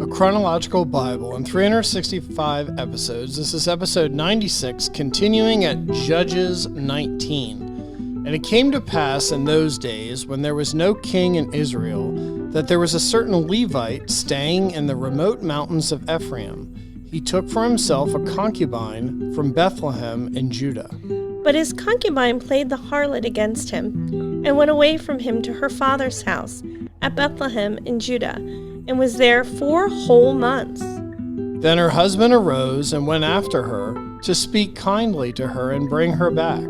a chronological Bible in 365 episodes. This is episode 96, continuing at Judges 19. And it came to pass in those days, when there was no king in Israel, that there was a certain Levite staying in the remote mountains of Ephraim. He took for himself a concubine from Bethlehem in Judah. But his concubine played the harlot against him, and went away from him to her father's house at Bethlehem in Judah, and was there 4 whole months. Then her husband arose and went after her, to speak kindly to her and bring her back,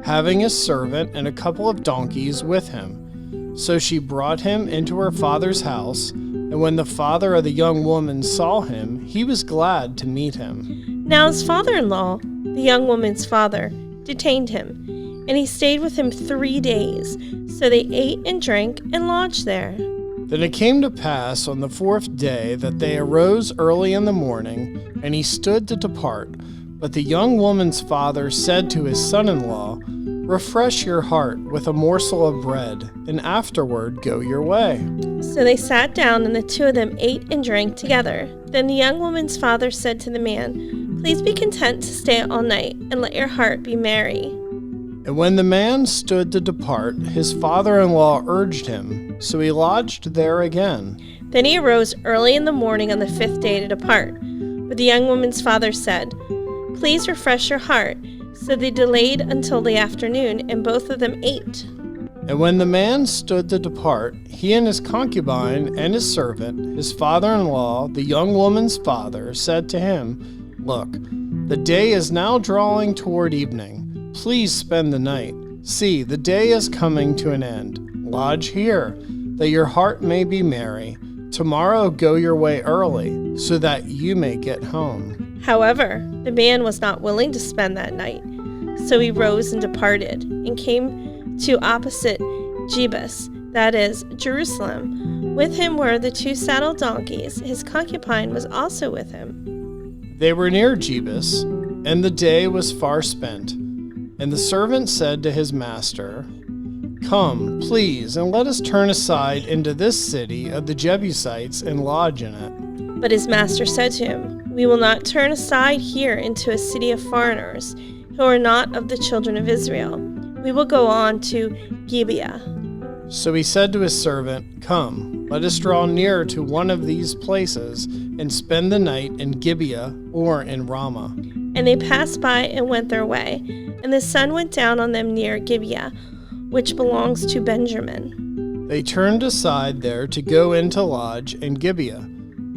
having a servant and a couple of donkeys with him. So she brought him into her father's house, and when the father of the young woman saw him, he was glad to meet him. Now his father-in-law, the young woman's father, detained him, and he stayed with him 3 days. So they ate and drank and lodged there. Then it came to pass on the 4th day that they arose early in the morning, and he stood to depart. But the young woman's father said to his son-in-law, "Refresh your heart with a morsel of bread, and afterward go your way." So they sat down, and the 2 of them ate and drank together. Then the young woman's father said to the man, "Please be content to stay all night, and let your heart be merry." And when the man stood to depart, his father-in-law urged him, so he lodged there again. Then he arose early in the morning on the 5th day to depart. But the young woman's father said, "Please refresh your heart." So they delayed until the afternoon, and both of them ate. And when the man stood to depart, he and his concubine and his servant, his father-in-law, the young woman's father, said to him, "Look, the day is now drawing toward evening. Please spend the night. See, the day is coming to an end. Lodge here, that your heart may be merry. Tomorrow go your way early, so that you may get home." However, the man was not willing to spend that night. So he rose and departed, and came to opposite Jebus, that is, Jerusalem. With him were the 2 saddled donkeys. His concubine was also with him. They were near Jebus, and the day was far spent. And the servant said to his master, "Come, please, and let us turn aside into this city of the Jebusites and lodge in it." But his master said to him, "We will not turn aside here into a city of foreigners, who are not of the children of Israel. We will go on to Gibeah." So he said to his servant, "Come, let us draw near to one of these places, and spend the night in Gibeah or in Ramah." And they passed by and went their way. And the sun went down on them near Gibeah, which belongs to Benjamin. They turned aside there to go in to lodge in Gibeah.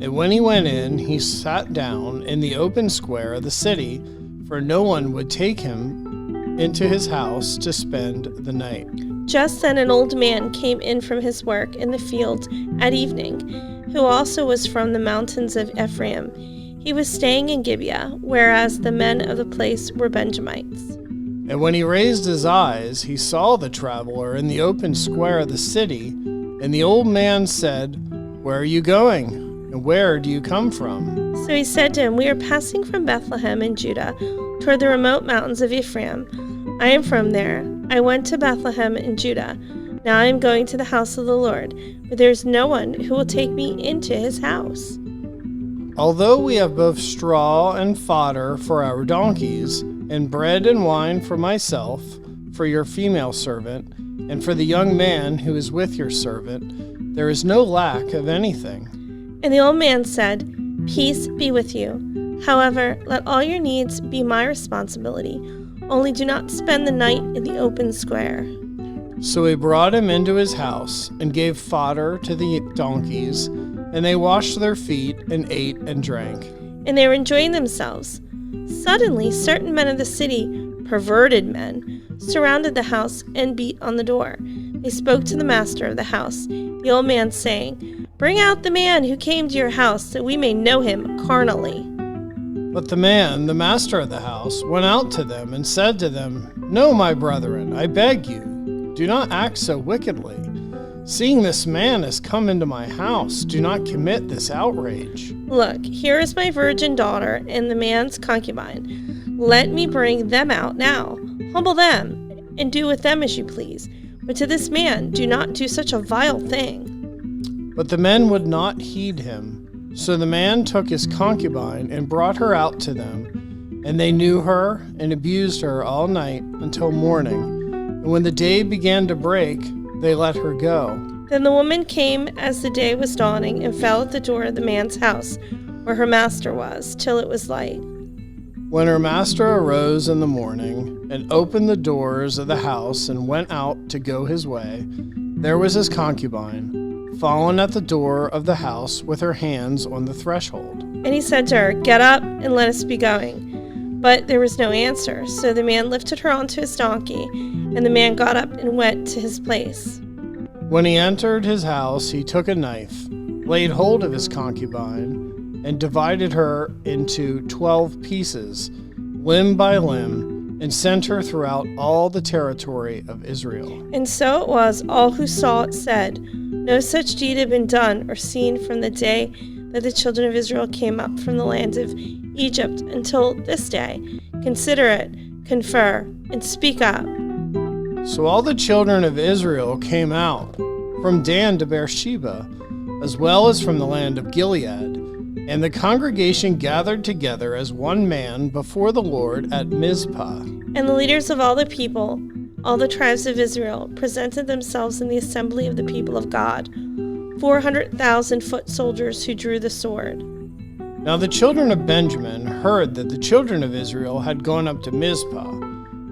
And when he went in, he sat down in the open square of the city, for no one would take him into his house to spend the night. Just then an old man came in from his work in the field at evening, who also was from the mountains of Ephraim. He was staying in Gibeah, whereas the men of the place were Benjamites. And when he raised his eyes, he saw the traveler in the open square of the city. And the old man said, "Where are you going? And where do you come from?" So he said to him, "We are passing from Bethlehem in Judah toward the remote mountains of Ephraim. I am from there. I went to Bethlehem in Judah. Now I am going to the house of the Lord, but there is no one who will take me into his house." Although we have both straw and fodder for our donkeys, and bread and wine for myself, for your female servant, and for the young man who is with your servant, there is no lack of anything. And the old man said, "Peace be with you. However, let all your needs be my responsibility. Only do not spend the night in the open square." So he brought him into his house, and gave fodder to the donkeys, and they washed their feet, and ate and drank. And they were enjoying themselves. Suddenly, certain men of the city, perverted men, surrounded the house and beat on the door. They spoke to the master of the house, the old man, saying, "Bring out the man who came to your house, that we may know him carnally." But the man, the master of the house, went out to them and said to them, "No, my brethren, I beg you, do not act so wickedly. Seeing this man has come into my house, do not commit this outrage. Look, here is my virgin daughter and the man's concubine. Let me bring them out now. Humble them, and do with them as you please. But to this man, do not do such a vile thing." But the men would not heed him. So the man took his concubine and brought her out to them, and they knew her and abused her all night until morning. And when the day began to break, they let her go. Then the woman came as the day was dawning and fell at the door of the man's house where her master was, till it was light. When her master arose in the morning and opened the doors of the house and went out to go his way, there was his concubine, fallen at the door of the house with her hands on the threshold. And he said to her, "Get up and let us be going." But there was no answer. So the man lifted her onto his donkey, and the man got up and went to his place. When he entered his house, he took a knife, laid hold of his concubine, and divided her into 12 pieces, limb by limb, and sent her throughout all the territory of Israel. And so it was, all who saw it said, "No such deed had been done or seen from the day that the children of Israel came up from the land of Egypt until this day. Consider it, confer, and speak up." So all the children of Israel came out, from Dan to Beersheba, as well as from the land of Gilead. And the congregation gathered together as one man before the Lord at Mizpah. And the leaders of all the people, all the tribes of Israel, presented themselves in the assembly of the people of God, 400,000 foot soldiers who drew the sword. Now the children of Benjamin heard that the children of Israel had gone up to Mizpah.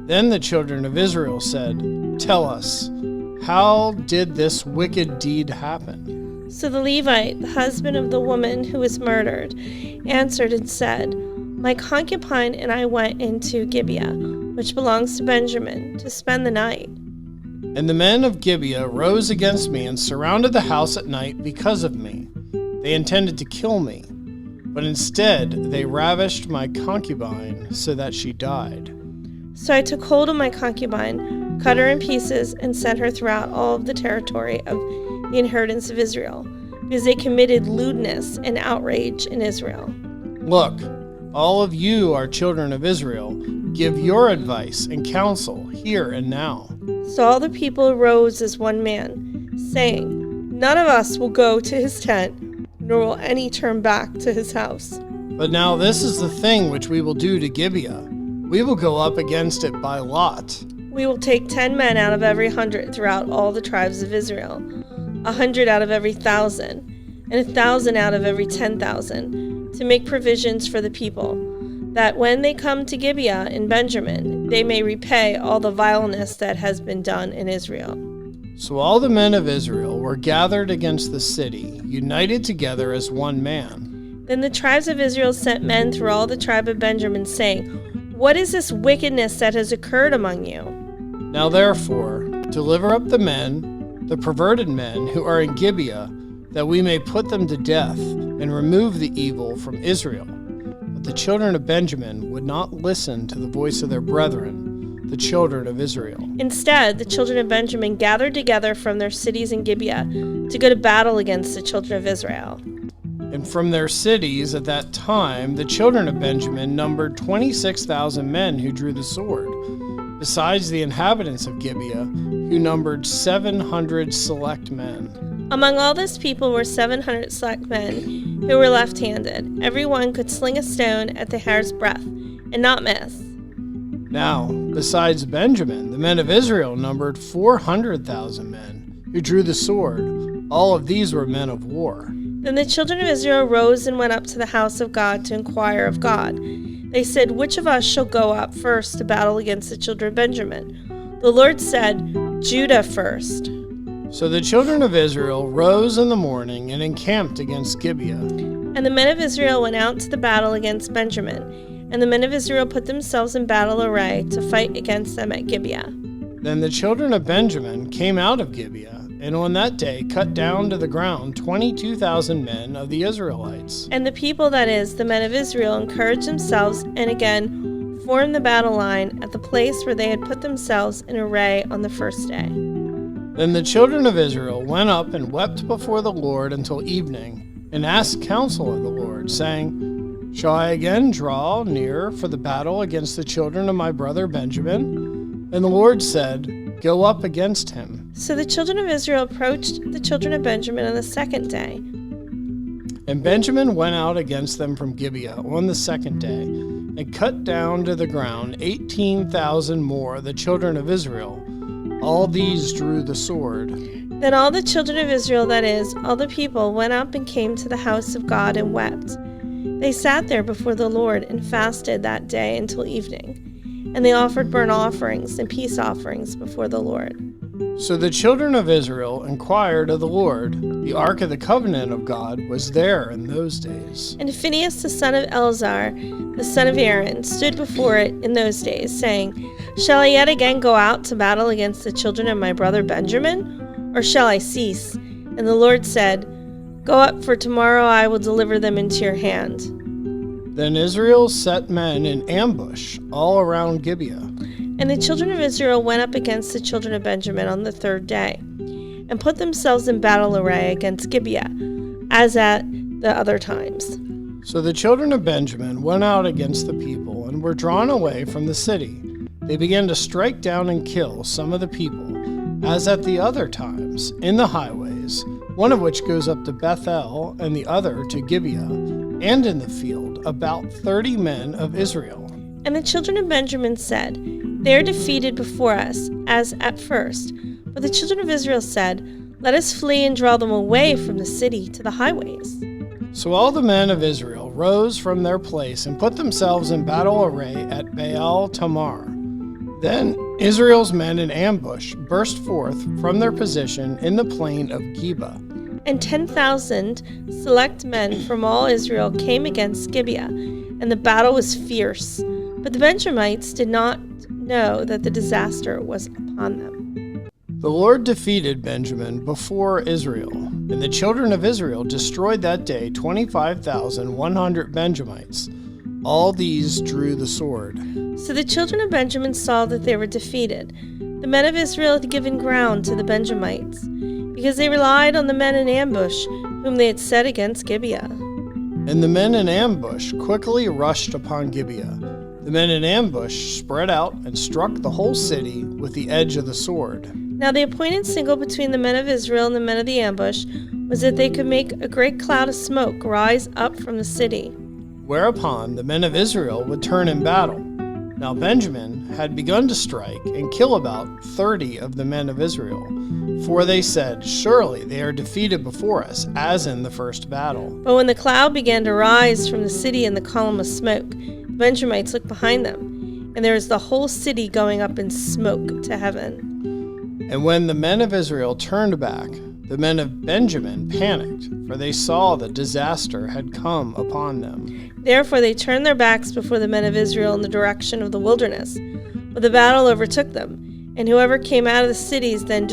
Then the children of Israel said, "Tell us, how did this wicked deed happen?" So the Levite, the husband of the woman who was murdered, answered and said, "My concubine and I went into Gibeah, which belongs to Benjamin, to spend the night. And the men of Gibeah rose against me and surrounded the house at night because of me. They intended to kill me, but instead they ravished my concubine so that she died. So I took hold of my concubine, cut her in pieces, and sent her throughout all of the territory of the inheritance of Israel, because they committed lewdness and outrage in Israel. Look, all of you are children of Israel. Give your advice and counsel here and now." So all the people arose as one man, saying, "None of us will go to his tent, nor will any turn back to his house." But now this is the thing which we will do to Gibeah. We will go up against it by lot. We will take 10 men out of every 100 throughout all the tribes of Israel, 100 out of every 1,000, and 1,000 out of every 10,000, to make provisions for the people, that when they come to Gibeah in Benjamin, they may repay all the vileness that has been done in Israel. So all the men of Israel were gathered against the city, united together as one man. Then the tribes of Israel sent men through all the tribe of Benjamin, saying, "What is this wickedness that has occurred among you? Now therefore, deliver up the men, the perverted men who are in Gibeah, that we may put them to death and remove the evil from Israel." But the children of Benjamin would not listen to the voice of their brethren, the children of Israel. Instead, the children of Benjamin gathered together from their cities in Gibeah to go to battle against the children of Israel. And from their cities at that time, the children of Benjamin numbered 26,000 men who drew the sword, besides the inhabitants of Gibeah, who numbered 700 select men. Among all this people were 700 select men who were left-handed. Everyone could sling a stone at the hair's breadth and not miss. Now, besides Benjamin, the men of Israel numbered 400,000 men who drew the sword. All of these were men of war. Then the children of Israel rose and went up to the house of God to inquire of God. They said, "Which of us shall go up first to battle against the children of Benjamin?" The Lord said, "Judah first." So the children of Israel rose in the morning and encamped against Gibeah. And the men of Israel went out to the battle against Benjamin. And the men of Israel put themselves in battle array to fight against them at Gibeah. Then the children of Benjamin came out of Gibeah, and on that day cut down to the ground 22,000 men of the Israelites. And the people, that is, the men of Israel, encouraged themselves and again formed the battle line at the place where they had put themselves in array on the first day. Then the children of Israel went up and wept before the Lord until evening, and asked counsel of the Lord, saying, "Shall I again draw near for the battle against the children of my brother Benjamin?" And the Lord said, "Go up against him." So the children of Israel approached the children of Benjamin on the second day. And Benjamin went out against them from Gibeah on the second day, and cut down to the ground 18,000 more, the children of Israel. All these drew the sword. Then all the children of Israel, that is, all the people, went up and came to the house of God and wept. They sat there before the Lord and fasted that day until evening. And they offered burnt offerings and peace offerings before the Lord. So the children of Israel inquired of the Lord. The ark of the covenant of God was there in those days. And Phinehas the son of Eleazar, the son of Aaron, stood before it in those days, saying, Shall I yet again go out to battle against the children of my brother Benjamin? Or shall I cease? And the Lord said, Go up, for tomorrow I will deliver them into your hand. Then Israel set men in ambush all around Gibeah. And the children of Israel went up against the children of Benjamin on the third day, and put themselves in battle array against Gibeah, as at the other times. So the children of Benjamin went out against the people, and were drawn away from the city. They began to strike down and kill some of the people, as at the other times, in the highways, one of which goes up to Bethel, and the other to Gibeah, and in the field, about 30 men of Israel. And the children of Benjamin said, They are defeated before us, as at first. But the children of Israel said, Let us flee and draw them away from the city to the highways. So all the men of Israel rose from their place and put themselves in battle array at Baal Tamar. Then Israel's men in ambush burst forth from their position in the plain of Geba. And 10,000 select men from all Israel came against Gibeah, and the battle was fierce. But the Benjamites did not know that the disaster was upon them. The Lord defeated Benjamin before Israel, and the children of Israel destroyed that day 25,100 Benjamites. All these drew the sword. So the children of Benjamin saw that they were defeated. The men of Israel had given ground to the Benjamites, because they relied on the men in ambush whom they had set against Gibeah. And the men in ambush quickly rushed upon Gibeah. The men in ambush spread out and struck the whole city with the edge of the sword. Now the appointed signal between the men of Israel and the men of the ambush was that they could make a great cloud of smoke rise up from the city. Whereupon the men of Israel would turn in battle. Now Benjamin had begun to strike and kill about 30 of the men of Israel. For they said, Surely they are defeated before us, as in the first battle. But when the cloud began to rise from the city in the column of smoke, the Benjamites looked behind them, and there was the whole city going up in smoke to heaven. And when the men of Israel turned back, the men of Benjamin panicked, for they saw that disaster had come upon them. Therefore they turned their backs before the men of Israel in the direction of the wilderness. But the battle overtook them, and whoever came out of the cities then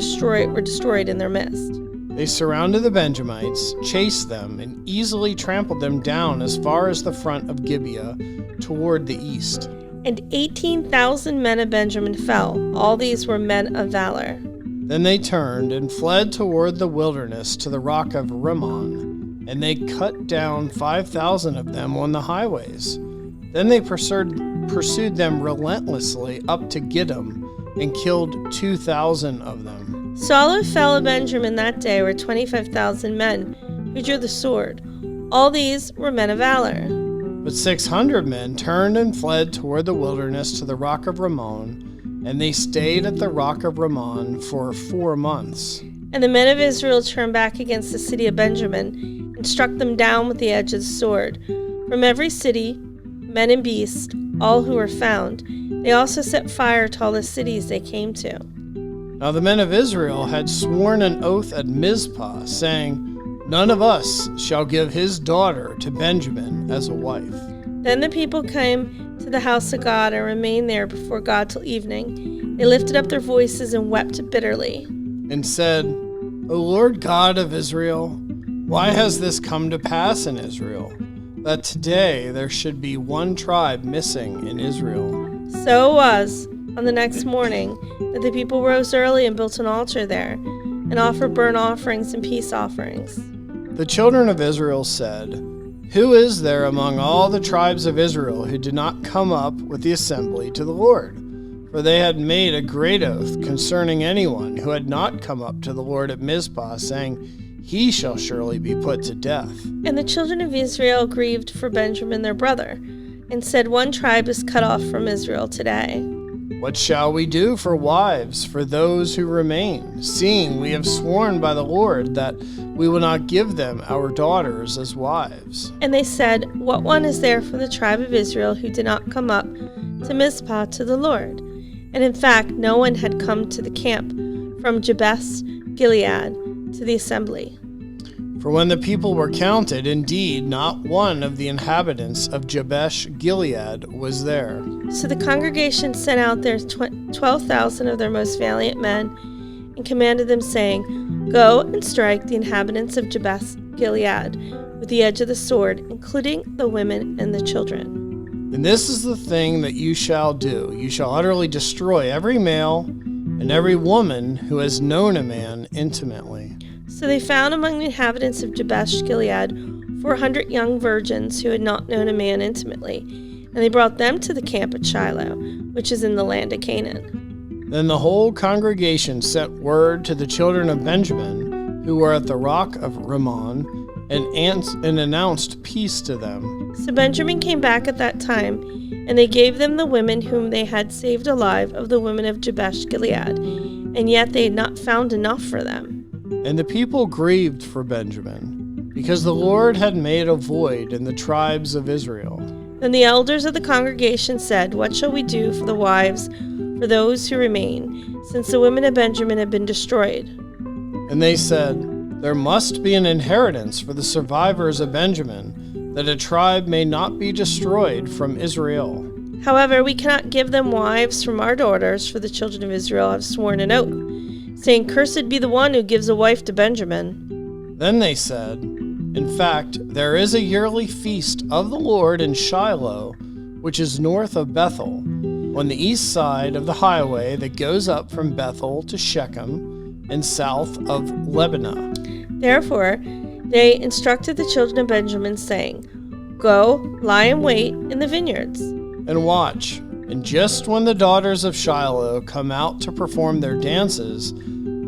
were destroyed in their midst. They surrounded the Benjamites, chased them, and easily trampled them down as far as the front of Gibeah toward the east. And 18,000 men of Benjamin fell. All these were men of valor. Then they turned and fled toward the wilderness to the rock of Rimmon, and they cut down 5,000 of them on the highways. Then they pursued them relentlessly up to Gidom, and killed 2,000 of them. So all who fell of Benjamin that day were 25,000 men, who drew the sword. All these were men of valor. But 600 men turned and fled toward the wilderness to the rock of Rimmon, and they stayed at the rock of Rimmon for 4 months. And the men of Israel turned back against the city of Benjamin, and struck them down with the edge of the sword. From every city, men and beasts, all who were found, they also set fire to all the cities they came to. Now the men of Israel had sworn an oath at Mizpah, saying, None of us shall give his daughter to Benjamin as a wife. Then the people came to the house of God and remained there before God till evening. They lifted up their voices and wept bitterly, and said, O Lord God of Israel, why has this come to pass in Israel, that today there should be one tribe missing in Israel? So it was on the next morning that the people rose early and built an altar there, and offered burnt offerings and peace offerings. The children of Israel said, Who is there among all the tribes of Israel who did not come up with the assembly to the Lord? For they had made a great oath concerning anyone who had not come up to the Lord at Mizpah, saying, he shall surely be put to death. And the children of Israel grieved for Benjamin their brother, and said, One tribe is cut off from Israel today. What shall we do for wives for those who remain, seeing we have sworn by the Lord that we will not give them our daughters as wives? And they said, What one is there from the tribe of Israel who did not come up to Mizpah to the Lord? And in fact, no one had come to the camp from Jabesh Gilead to the assembly. For when the people were counted, indeed, not one of the inhabitants of Jabesh Gilead was there. So the congregation sent out their 12,000 of their most valiant men, and commanded them, saying, Go and strike the inhabitants of Jabesh Gilead with the edge of the sword, including the women and the children. And this is the thing that you shall do. You shall utterly destroy every male and every woman who has known a man intimately. So they found among the inhabitants of Jabesh Gilead 400 young virgins who had not known a man intimately, and they brought them to the camp at Shiloh, which is in the land of Canaan. Then the whole congregation sent word to the children of Benjamin, who were at the rock of Rimmon, and announced peace to them. So Benjamin came back at that time, and they gave them the women whom they had saved alive of the women of Jabesh Gilead, and yet they had not found enough for them. And the people grieved for Benjamin, because the Lord had made a void in the tribes of Israel. Then the elders of the congregation said, What shall we do for the wives for those who remain, since the women of Benjamin have been destroyed? And they said, There must be an inheritance for the survivors of Benjamin, that a tribe may not be destroyed from Israel. However, we cannot give them wives from our daughters, for the children of Israel have sworn an oath, saying, Cursed be the one who gives a wife to Benjamin. Then they said, In fact, there is a yearly feast of the Lord in Shiloh, which is north of Bethel, on the east side of the highway that goes up from Bethel to Shechem, and south of Lebanah. Therefore they instructed the children of Benjamin, saying, Go, lie in wait in the vineyards, and watch. And just when the daughters of Shiloh come out to perform their dances,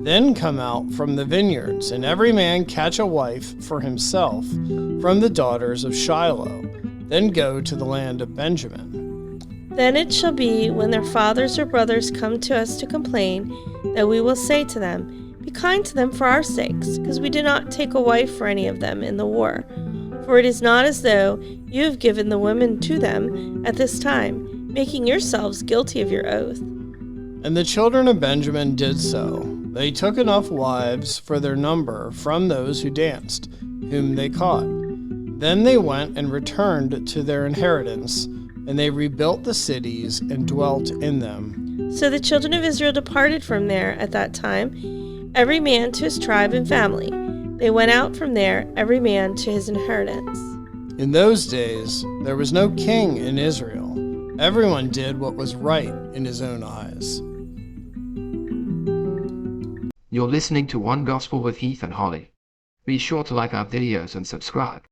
then come out from the vineyards, and every man catch a wife for himself from the daughters of Shiloh, then go to the land of Benjamin. Then it shall be, when their fathers or brothers come to us to complain, that we will say to them, Be kind to them for our sakes, because we did not take a wife for any of them in the war. For it is not as though you have given the women to them at this time, making yourselves guilty of your oath. And the children of Benjamin did so. They took enough wives for their number from those who danced, whom they caught. Then they went and returned to their inheritance, and they rebuilt the cities and dwelt in them. So the children of Israel departed from there at that time, every man to his tribe and family. They went out from there, every man to his inheritance. In those days there was no king in Israel. Everyone did what was right in his own eyes. You're listening to One Gospel with Heath and Holly. Be sure to like our videos and subscribe.